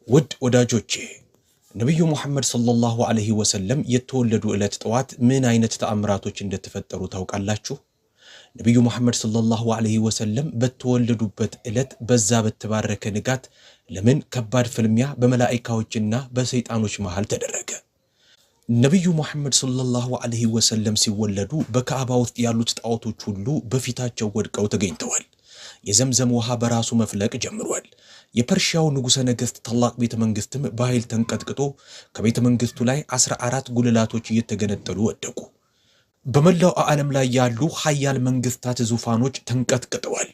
ውድ ወዳጆቼ ነብዩ መሐመድ ሰለላሁ ዐለይሂ ወሰለም የተወለዱ ዕለት ጠዋት ምን አይነት ተአምራቶች እንደተፈጠሩ ታውቃላችሁ? ነብዩ መሐመድ ሰለላሁ ዐለይሂ ወሰለም በተወለዱበት ዕለት በዛ በተባረከ ንጋት ለምን ከባድ ፍልሚያ በመላእክቶችና በሰይጣኖች መሃል ተደረገ? ነብዩ መሐመድ ሰለላሁ ዐለይሂ ወሰለም ሲወለዱ በካዕባ ውስጥ ያሉት ጣዖቶች ሁሉ በፊታቸው ወድቀው ተገኝተዋል። የዘምዘም ውሃ በራሱ መፍለቅ ጀምሯል። የፐርሺያው ንጉሠ ነገሥት ታላቅ ቤተ መንግስትም በኃይል ተንቀጥቅጦ ከቤተ መንግስቱ ላይ 14 ጉልላቶች እየተገነጠሉ ወደቁ። በመላው ዓለም ላይ ያሉ ኃያል መንግስታት ዙፋኖች ተንቀጥቅጠዋል።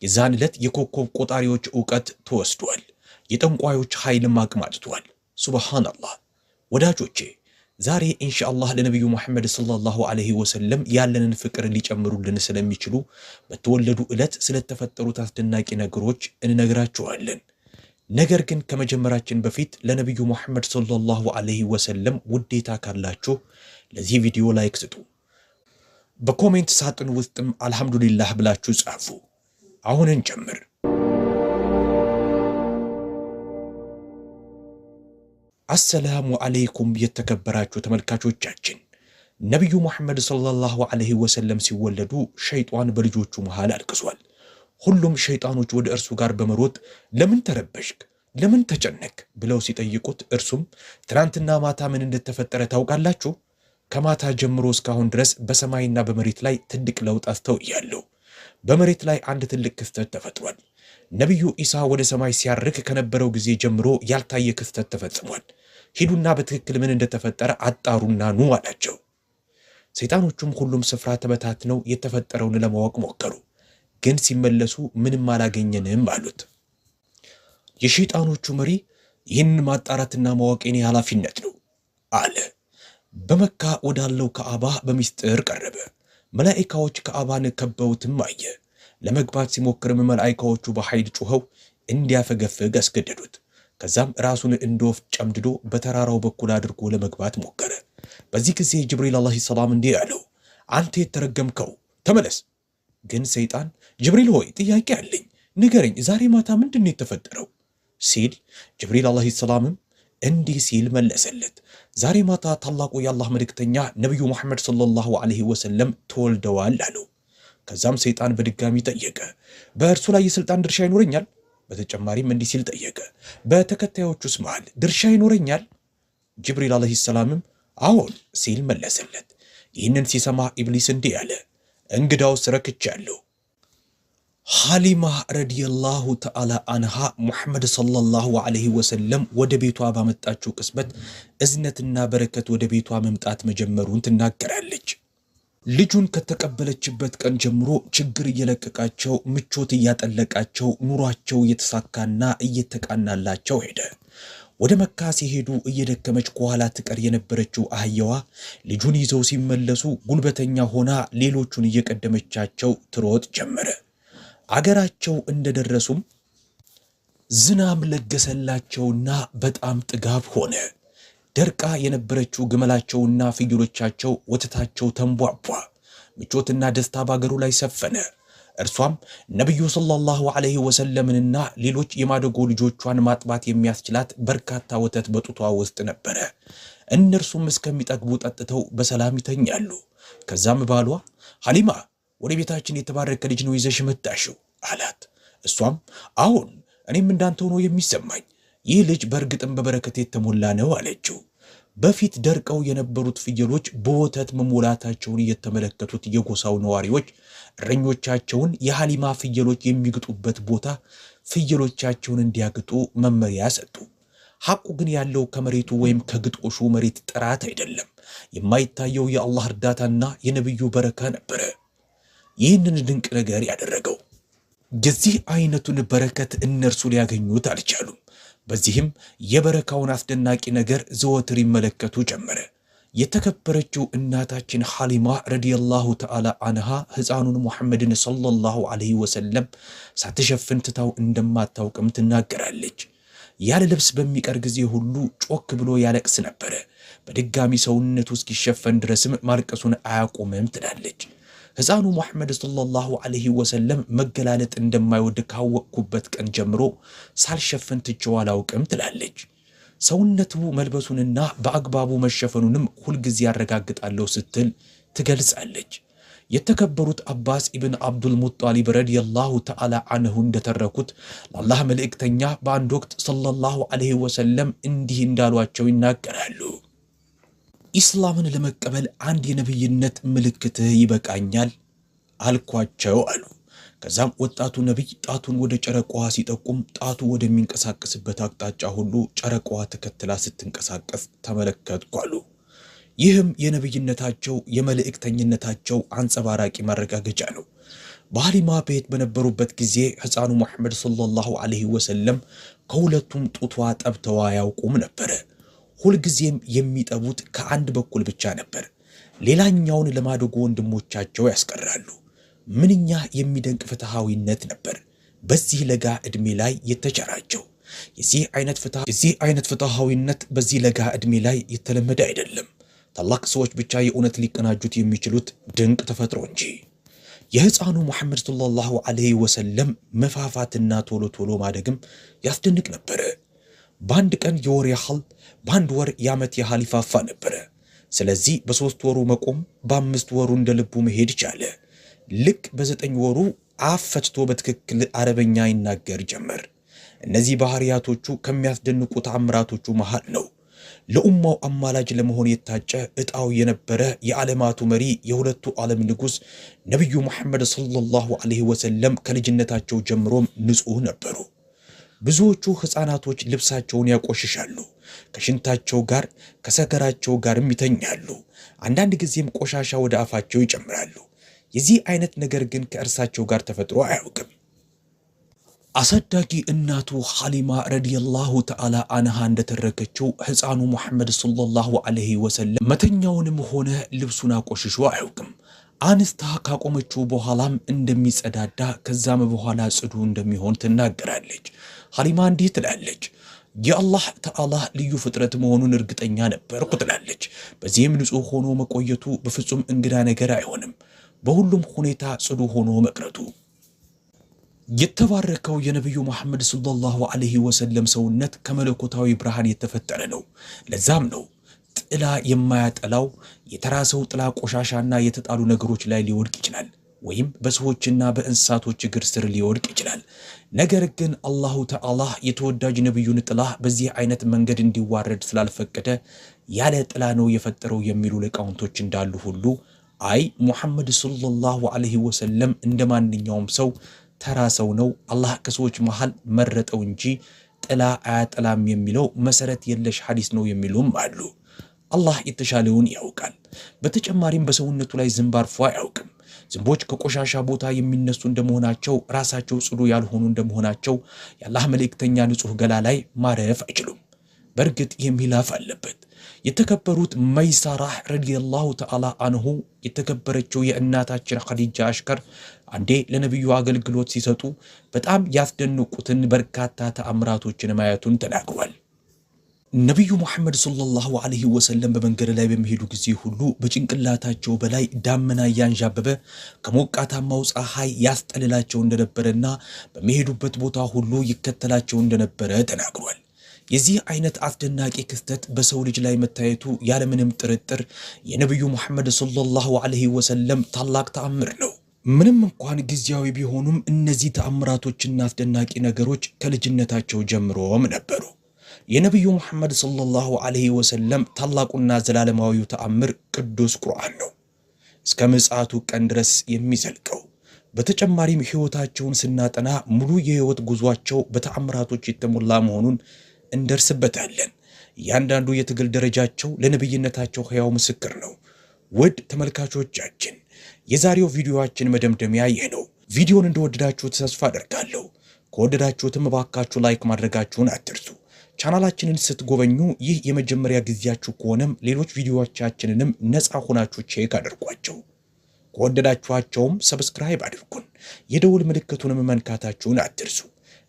የዛን ዕለት የኮከብ ቆጣሪዎች ዕውቀት ተወስዷል። የጠንቋዮች ኃይልም አቅማጥቷል። ሱብሃንአላህ። ወዳጆቼ ዛሬ ኢንሻአላህ ለነብዩ መሐመድ ሰለላሁ ዐለይሂ ወሰለም ያለንን ፍቅር ሊጨምሩልን ስለሚችሉ በተወለዱ ዕለት ስለተፈጠሩት አስደናቂ ነገሮች እንነግራችኋለን። ነገር ግን ከመጀመራችን በፊት ለነብዩ መሐመድ ሰለላሁ ዐለይሂ ወሰለም ውዴታ ካላችሁ ለዚህ ቪዲዮ ላይክ ስጡ። በኮሜንት ሳጥን ውስጥም አልሐምዱሊላህ ብላችሁ ጻፉ። አሁን እንጀምር። አሰላሙ አለይኩም የተከበራችሁ ተመልካቾቻችን፣ ነብዩ መሐመድ ሰለላሁ ዐለይሂ ወሰለም ሲወለዱ ሸይጣን በልጆቹ መሃል አልቅሷል። ሁሉም ሸይጣኖች ወደ እርሱ ጋር በመሮጥ ለምን ተረበሽክ፣ ለምን ተጨነክ ብለው ሲጠይቁት እርሱም ትናንትና ማታ ምን እንደተፈጠረ ታውቃላችሁ? ከማታ ጀምሮ እስካሁን ድረስ በሰማይና በመሬት ላይ ትልቅ ለውጥ አስተውያለሁ። በመሬት ላይ አንድ ትልቅ ክስተት ተፈጥሯል። ነብዩ ኢሳ ወደ ሰማይ ሲያርግ ከነበረው ጊዜ ጀምሮ ያልታየ ክስተት ተፈጽሟል። ሂዱና በትክክል ምን እንደተፈጠረ አጣሩና ኑ አላቸው። ሰይጣኖቹም ሁሉም ስፍራ ተበታትነው የተፈጠረውን ለማወቅ ሞከሩ፣ ግን ሲመለሱ ምንም አላገኘንም አሉት። የሸይጣኖቹ መሪ ይህንን ማጣራትና ማወቅ የኔ ኃላፊነት ነው አለ። በመካ ወዳለው ካዕባ በሚስጥር ቀረበ። መላእክቶች ካዕባን ከበውትም አየ። ለመግባት ሲሞክርም መላእክቶቹ በኃይል ጮኸው እንዲያፈገፍግ አስገደዱት። ከዛም ራሱን እንደ ወፍ ጨምድዶ በተራራው በኩል አድርጎ ለመግባት ሞከረ። በዚህ ጊዜ ጅብሪል አለይሂ ሰላም እንዲህ አለው፣ አንተ የተረገምከው ተመለስ። ግን ሰይጣን ጅብሪል ሆይ ጥያቄ አለኝ፣ ንገረኝ፣ ዛሬ ማታ ምንድነው የተፈጠረው ሲል ጅብሪል አለይሂ ሰላምም እንዲህ ሲል መለሰለት፣ ዛሬ ማታ ታላቁ የአላህ መልእክተኛ ነብዩ መሐመድ ሰለላሁ ዐለይሂ ወሰለም ተወልደዋል አለው። ከዛም ሰይጣን በድጋሚ ጠየቀ፣ በእርሱ ላይ የስልጣን ድርሻ ይኖረኛል? በተጨማሪም እንዲህ ሲል ጠየቀ፣ በተከታዮቹስ መሃል ድርሻ ይኖረኛል? ጅብሪል አለይሂ ሰላምም አዎን ሲል መለሰለት። ይህንን ሲሰማ ኢብሊስ እንዲህ አለ፣ እንግዳውስ ረክቻለሁ። ሐሊማ ረዲየላሁ ተዓላ አንሃ ሙሐመድ ሰለላሁ ዐለይሂ ወሰለም ወደ ቤቷ ባመጣችው ቅጽበት እዝነትና በረከት ወደ ቤቷ መምጣት መጀመሩን ትናገራለች። ልጁን ከተቀበለችበት ቀን ጀምሮ ችግር እየለቀቃቸው፣ ምቾት እያጠለቃቸው፣ ኑሯቸው እየተሳካና እየተቃናላቸው ሄደ። ወደ መካ ሲሄዱ እየደከመች ከኋላ ትቀር የነበረችው አህያዋ ልጁን ይዘው ሲመለሱ ጉልበተኛ ሆና ሌሎቹን እየቀደመቻቸው ትሮጥ ጀመረ። አገራቸው እንደደረሱም ዝናብ ለገሰላቸውና በጣም ጥጋብ ሆነ። ደርቃ የነበረችው ግመላቸውና ፍየሎቻቸው ወተታቸው ተንቧቧ። ምቾትና ደስታ ባገሩ ላይ ሰፈነ። እርሷም ነብዩ ሰለላሁ ዐለይሂ ወሰለምንና ሌሎች የማደጎ ልጆቿን ማጥባት የሚያስችላት በርካታ ወተት በጡቷ ውስጥ ነበረ። እነርሱም እስከሚጠግቡ ጠጥተው በሰላም ይተኛሉ። ከዛም ባሏ ሐሊማ ወደ ቤታችን የተባረከ ልጅ ነው ይዘሽ መጣሽው አላት። እሷም አሁን እኔም እንዳንተ ሆኖ የሚሰማኝ ይህ ልጅ በእርግጥም በበረከት የተሞላ ነው አለችው። በፊት ደርቀው የነበሩት ፍየሎች በወተት መሞላታቸውን የተመለከቱት የጎሳው ነዋሪዎች እረኞቻቸውን የሐሊማ ፍየሎች የሚግጡበት ቦታ ፍየሎቻቸውን እንዲያግጡ መመሪያ ሰጡ። ሐቁ ግን ያለው ከመሬቱ ወይም ከግጦሹ መሬት ጥራት አይደለም፣ የማይታየው የአላህ እርዳታና የነብዩ በረካ ነበረ ይህንን ድንቅ ነገር ያደረገው። የዚህ አይነቱን በረከት እነርሱ ሊያገኙት አልቻሉም። በዚህም የበረካውን አስደናቂ ነገር ዘወትር ይመለከቱ ጀመረ። የተከበረችው እናታችን ሐሊማ ረዲየላሁ ተዓላ አንሃ ሕፃኑን ሙሐመድን ሰለላሁ ዐለይሂ ወሰለም ሳትሸፍን ትታው እንደማታውቅም ትናገራለች። ያለ ልብስ በሚቀር ጊዜ ሁሉ ጮክ ብሎ ያለቅስ ነበረ። በድጋሚ ሰውነቱ እስኪሸፈን ድረስም ማልቀሱን አያቆምም ትላለች። ሕፃኑ ሙሐመድ ሰለላሁ ዐለይሂ ወሰለም መገላለጥ እንደማይወድ ካወቅኩበት ቀን ጀምሮ ሳልሸፍን ትቼው አላውቅም ትላለች። ሰውነቱ መልበሱንና በአግባቡ መሸፈኑንም ሁልጊዜ ያረጋግጣለሁ ስትል ትገልጻለች። የተከበሩት አባስ ኢብን አብዱል ሙጣሊብ ረዲየላሁ ተዓላ አንሁ እንደተረኩት ለአላህ መልእክተኛ በአንድ ወቅት ሰለላሁ ዐለይሂ ወሰለም እንዲህ እንዳሏቸው ይናገራሉ። ኢስላምን ለመቀበል አንድ የነብይነት ምልክት ይበቃኛል አልኳቸው አሉ። ከዛም ወጣቱ ነብይ ጣቱን ወደ ጨረቃዋ ሲጠቁም ጣቱ ወደሚንቀሳቀስበት አቅጣጫ ሁሉ ጨረቃዋ ተከትላ ስትንቀሳቀስ ተመለከትኩ አሉ። ይህም የነብይነታቸው የመልእክተኝነታቸው አንጸባራቂ ማረጋገጫ ነው። በሐሊማ ቤት በነበሩበት ጊዜ ሕፃኑ ሙሐመድ ሰለላሁ ዐለይሂ ወሰለም ከሁለቱም ጡቷ ጠብተው አያውቁም ነበር። ሁልጊዜም የሚጠቡት ከአንድ በኩል ብቻ ነበር። ሌላኛውን ለማደጎ ወንድሞቻቸው ያስቀራሉ። ምንኛ የሚደንቅ ፍትሃዊነት ነበር በዚህ ለጋ ዕድሜ ላይ የተቸራቸው። የዚህ አይነት ፍትሃዊነት በዚህ ለጋ ዕድሜ ላይ የተለመደ አይደለም። ታላቅ ሰዎች ብቻ የእውነት ሊቀናጁት የሚችሉት ድንቅ ተፈጥሮ እንጂ። የሕፃኑ ሙሐመድ ሰለላሁ ዐለይሂ ወሰለም መፋፋትና ቶሎ ቶሎ ማደግም ያስደንቅ ነበር። በአንድ ቀን የወር ያህል፣ በአንድ ወር የዓመት ያህል ይፋፋ ነበር። ስለዚህ በ3 ወሩ መቆም፣ በ5 ወሩ እንደ ልቡ መሄድ ቻለ። ልክ በ9 ወሩ አፍ ፈትቶ በትክክል አረበኛ ይናገር ጀመር። እነዚህ ባህሪያቶቹ ከሚያስደንቁ ተአምራቶቹ መሃል ነው። ለኡማው አማላጅ ለመሆን የታጨ ዕጣው የነበረ የዓለማቱ መሪ የሁለቱ ዓለም ንጉሥ ነቢዩ ሙሐመድ ሰለላሁ ዐለይሂ ወሰለም ከልጅነታቸው ጀምሮም ንጹሕ ነበሩ። ብዙዎቹ ሕፃናቶች ልብሳቸውን ያቆሽሻሉ፣ ከሽንታቸው ጋር ከሰገራቸው ጋርም ይተኛሉ። አንዳንድ ጊዜም ቆሻሻ ወደ አፋቸው ይጨምራሉ። የዚህ አይነት ነገር ግን ከእርሳቸው ጋር ተፈጥሮ አያውቅም። አሳዳጊ እናቱ ሐሊማ ረዲየላሁ ተዓላ አንሃ እንደተረከችው ሕፃኑ ሙሐመድ ሰለላሁ ዐለይሂ ወሰለም መተኛውንም ሆነ ልብሱን አቆሽሾ አያውቅም። አንስታ ካቆመችው በኋላም እንደሚጸዳዳ ከዛም በኋላ ጽዱ እንደሚሆን ትናገራለች። ሐሊማ እንዲህ ትላለች፣ የአላህ ተዓላ ልዩ ፍጥረት መሆኑን እርግጠኛ ነበርኩ ትላለች። በዚህም ንጹሕ ሆኖ መቆየቱ በፍጹም እንግዳ ነገር አይሆንም፣ በሁሉም ሁኔታ ጽዱ ሆኖ መቅረቱ። የተባረከው የነቢዩ ሙሐመድ ሰለላሁ ዐለይሂ ወሰለም ሰውነት ከመለኮታዊ ብርሃን የተፈጠረ ነው። ለዛም ነው ጥላ የማያጠላው። የተራሰው ጥላ ቆሻሻና የተጣሉ ነገሮች ላይ ሊወድቅ ይችላል፣ ወይም በሰዎችና በእንስሳቶች እግር ስር ሊወድቅ ይችላል። ነገር ግን አላሁ ተዓላ የተወዳጅ ነቢዩን ጥላ በዚህ አይነት መንገድ እንዲዋረድ ስላልፈቀደ ያለ ጥላ ነው የፈጠረው የሚሉ ሊቃውንቶች እንዳሉ ሁሉ አይ ሙሐመድ ሰለላሁ ዐለይሂ ወሰለም እንደማንኛውም ሰው ተራ ሰው ነው፣ አላህ ከሰዎች መሃል መረጠው እንጂ ጥላ አያጠላም የሚለው መሰረት የለሽ ሐዲስ ነው የሚሉም አሉ። አላህ የተሻለውን ያውቃል። በተጨማሪም በሰውነቱ ላይ ዝንብ አርፎ አያውቅም። ዝንቦች ከቆሻሻ ቦታ የሚነሱ እንደመሆናቸው ራሳቸው ጽዱ ያልሆኑ እንደመሆናቸው የአላህ መልእክተኛ ንጹሕ ገላ ላይ ማረፍ አይችሉም። በእርግጥ የሚላፍ አለበት። የተከበሩት መይሳራህ ረዲየላሁ ተዓላ አንሁ የተከበረችው የእናታችን ኸዲጃ አሽከር አንዴ ለነቢዩ አገልግሎት ሲሰጡ በጣም ያስደንቁትን በርካታ ተአምራቶችን ማየቱን ተናግሯል። ነቢዩ ሙሐመድ ሰለላሁ ዐለይሂ ወሰለም በመንገድ ላይ በሚሄዱ ጊዜ ሁሉ በጭንቅላታቸው በላይ ዳመና እያንዣበበ ከሞቃታማው ፀሐይ ያስጠልላቸው እንደነበረና በሚሄዱበት ቦታ ሁሉ ይከተላቸው እንደነበረ ተናግሯል። የዚህ አይነት አስደናቂ ክስተት በሰው ልጅ ላይ መታየቱ ያለምንም ጥርጥር የነቢዩ ሙሐመድ ሰለላሁ ዐለይሂ ወሰለም ታላቅ ተአምር ነው። ምንም እንኳን ጊዜያዊ ቢሆኑም እነዚህ ተአምራቶችና አስደናቂ ነገሮች ከልጅነታቸው ጀምሮም ነበሩ። የነቢዩ ሙሐመድ ሰለላሁ ዐለይሂ ወሰለም ታላቁና ዘላለማዊው ተአምር ቅዱስ ቁርአን ነው፣ እስከ ምጽአቱ ቀን ድረስ የሚዘልቀው። በተጨማሪም ሕይወታቸውን ስናጠና ሙሉ የሕይወት ጉዟቸው በተአምራቶች የተሞላ መሆኑን እንደርስበታለን። እያንዳንዱ የትግል ደረጃቸው ለነብይነታቸው ሕያው ምስክር ነው። ውድ ተመልካቾቻችን የዛሬው ቪዲዮአችን መደምደሚያ ይህ ነው። ቪዲዮን እንደወደዳችሁት ተስፋ አደርጋለሁ። ከወደዳችሁትም እባካችሁ ላይክ ማድረጋችሁን አትርሱ። ቻናላችንን ስትጎበኙ ይህ የመጀመሪያ ጊዜያችሁ ከሆነም ሌሎች ቪዲዮዎቻችንንም ነፃ ሆናችሁ ቼክ አድርጓቸው። ከወደዳችኋቸውም ሰብስክራይብ አድርጉን። የደውል ምልክቱንም መንካታችሁን አትርሱ።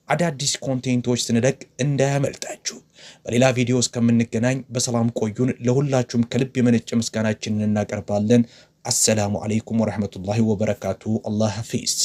አዳዲስ ኮንቴንቶች ስንለቅ እንዳያመልጣችሁ። በሌላ ቪዲዮ እስከምንገናኝ በሰላም ቆዩን። ለሁላችሁም ከልብ የመነጨ ምስጋናችንን እናቀርባለን። አሰላሙ አለይኩም ወራህመቱላሂ ወበረካቱ። አላህ ሐፊዝ።